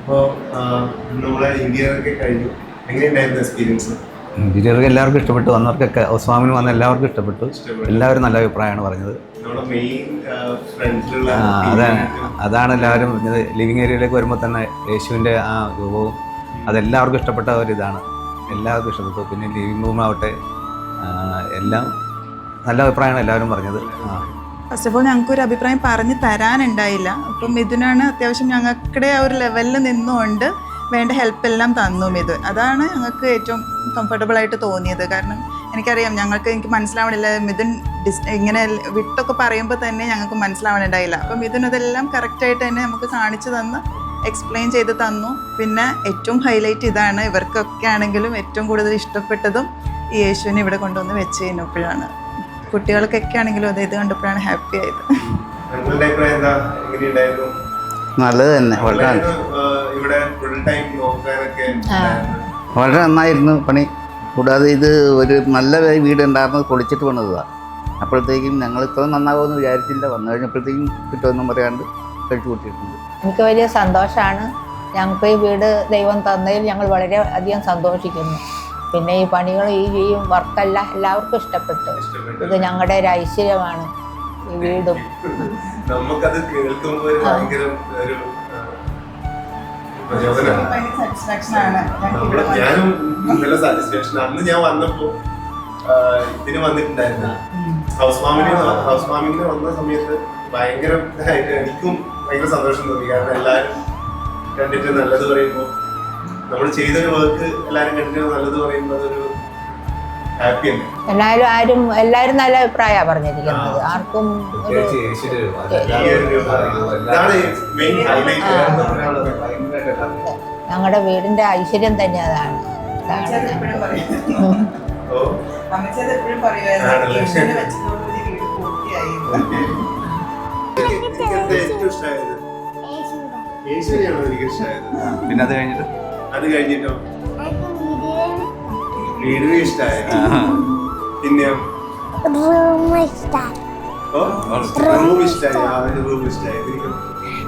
അപ്പോൾ നമ്മളെ ഇന്ത്യയിലൊക്കെ കഴിഞ്ഞു, എങ്ങനെയുണ്ടായിരുന്നു എക്സ്പീരിയൻസ്? ഇന്റീരിയർക്ക് എല്ലാവർക്കും ഇഷ്ടപ്പെട്ടു, വന്നവർക്കൊക്കെ ഹൗസ് വന്ന എല്ലാവർക്കും ഇഷ്ടപ്പെട്ടു. എല്ലാവരും നല്ല അഭിപ്രായമാണ് പറഞ്ഞത്. അതാണ് എല്ലാവരും പറഞ്ഞത്. ലിവിങ് ഏരിയയിലേക്ക് വരുമ്പോൾ തന്നെ യേശുവിൻ്റെ ആ രൂപവും അതെല്ലാവർക്കും ഇഷ്ടപ്പെട്ട ഒരിതാണ്. എല്ലാവർക്കും ഇഷ്ടപ്പെട്ടു. പിന്നെ ലിവിങ് റൂം ആവട്ടെ എല്ലാം നല്ല അഭിപ്രായമാണ് എല്ലാവരും പറഞ്ഞത്. ഫസ്റ്റ് ഓഫ് ഓൾ ഞങ്ങൾക്കൊരു അഭിപ്രായം പറഞ്ഞ് തരാനുണ്ടായില്ല. അപ്പം മിഥുനാണ് അത്യാവശ്യം ഞങ്ങളുടെ ആ ഒരു ലെവലിൽ നിന്നുകൊണ്ട് വേണ്ട ഹെൽപ്പ് എല്ലാം തന്നു മിഥുൻ. അതാണ് ഞങ്ങൾക്ക് ഏറ്റവും കംഫർട്ടബിൾ ആയിട്ട് തോന്നിയത്. കാരണം എനിക്കറിയാം എനിക്ക് മനസ്സിലാവണില്ല, മിഥുൻ ഇങ്ങനെ വിട്ടൊക്കെ പറയുമ്പോൾ തന്നെ ഞങ്ങൾക്ക് മനസ്സിലാവണുണ്ടായില്ല. അപ്പം മിഥുൻ അതെല്ലാം കറക്റ്റായിട്ട് തന്നെ നമുക്ക് കാണിച്ചു തന്ന് എക്സ്പ്ലെയിൻ ചെയ്ത് തന്നു. പിന്നെ ഏറ്റവും ഹൈലൈറ്റ് ഇതാണ്, ഇവർക്കൊക്കെ ആണെങ്കിലും ഏറ്റവും കൂടുതൽ ഇഷ്ടപ്പെട്ടതും ഈ യേശുവിനെ ഇവിടെ കൊണ്ടുവന്ന് വെച്ച് കഴിഞ്ഞപ്പോഴാണ്. കുട്ടികൾക്കൊക്കെ ആണെങ്കിലും അത് ഇത് കണ്ടപ്പോഴാണ് ഹാപ്പി ആയത്. നല്ലത് തന്നെ, വളരെ നന്നായിരുന്നു പണി. കൂടാതെ ഇത് ഒരു നല്ല വീട് ഉണ്ടായിരുന്നത് പൊളിച്ചിട്ട് പണിതാണ്. അപ്പോഴത്തേക്കും ഞങ്ങൾ ഇത്ര നന്നാകുമെന്ന് വിചാരിച്ചില്ല. വന്നു കഴിഞ്ഞപ്പോഴത്തേക്കും കിട്ടുമെന്നും പറയാണ്ട് കഴിച്ചു കൂട്ടിയിട്ടുണ്ട്. എനിക്ക് വലിയ സന്തോഷമാണ്. ഞങ്ങൾക്ക് ഈ വീട് ദൈവം തന്നതിൽ ഞങ്ങൾ വളരെ അധികം സന്തോഷിക്കുന്നു. പിന്നെ ഈ പണികൾ ഈ വർക്കെല്ലാം എല്ലാവർക്കും ഇഷ്ടപ്പെട്ടു. ഇത് ഞങ്ങളുടെ ഒരു ഐശ്വര്യമാണ് ഈ വീടും. നമുക്കത് കേൾക്കുമ്പോൾ ഞാനും നല്ല സാറ്റിസ്ഫാക്ഷൻ. അന്ന് ഞാൻ വന്നപ്പോ ഇതിന് വന്നിട്ടുണ്ടായിരുന്നു, ഹൗസ് വാമിങ്ങിന് വന്ന സമയത്ത് ഭയങ്കര എനിക്കും ഭയങ്കര സന്തോഷം തോന്നി. കാരണം എല്ലാവരും കണ്ടിട്ട് നല്ലത് പറയുമ്പോൾ, നമ്മൾ ചെയ്തൊരു വർക്ക് എല്ലാവരും കണ്ടിട്ട് നല്ലത് പറയുമ്പോൾ അതൊരു ഹാപ്പി തന്നെ. എല്ലാവരും നല്ല അഭിപ്രായമാണ് പറഞ്ഞിരിക്കുന്നത്. ആർക്കും ഞങ്ങളുടെ വീടിന്റെ ഐശ്വര്യം തന്നെ അതാണ്. പിന്നെ അത് കഴിഞ്ഞിട്ടോ വീടിന് ഇഷ്ടമായി. പിന്നെ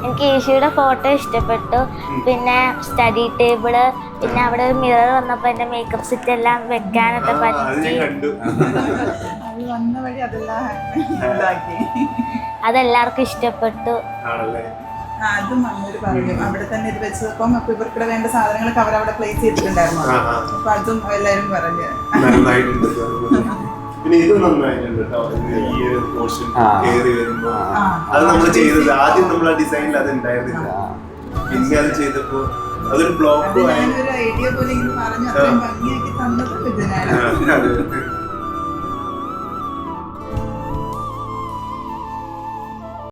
എനിക്ക് യേശുയുടെ ഫോട്ടോ ഇഷ്ടപ്പെട്ടു. പിന്നെ സ്റ്റഡി ടേബിള്, പിന്നെ അവിടെ ഒരു മിറർ വന്നപ്പോ എന്റെ മേക്കപ്പ് സെറ്റ് എല്ലാം വെക്കാനൊക്കെ പറ്റി. അതെല്ലാവർക്കും ഇഷ്ടപ്പെട്ടു. അതും നല്ലൊരു പറഞ്ഞു. അവിടെ തന്നെ ഇത് വെച്ചപ്പം അപ്പൊ ഇവർക്കിടെ വേണ്ട സാധനങ്ങളൊക്കെ അവരവിടെ പ്ലേസ് ചെയ്തിട്ടുണ്ടായിരുന്നു. അപ്പൊ അതും എല്ലാരും പറഞ്ഞു. പിന്നെ ഇത് നന്നായിട്ടുണ്ട് കേട്ടോ. ഈ ഒരു പോർഷൻ കയറി വരുമ്പോ അത് നമ്മൾ ചെയ്തത് ആദ്യം നമ്മൾ ആ ഡിസൈനിൽ അത് ഉണ്ടായിരുന്നില്ല. പിന്നെ അത് ചെയ്തപ്പോ അതൊരു ബ്ലോക്ക് ഐഡിയ പോലെ പറഞ്ഞു. അത്രയും ഭംഗിയാക്കി തന്നത് ഇതിനാണ്.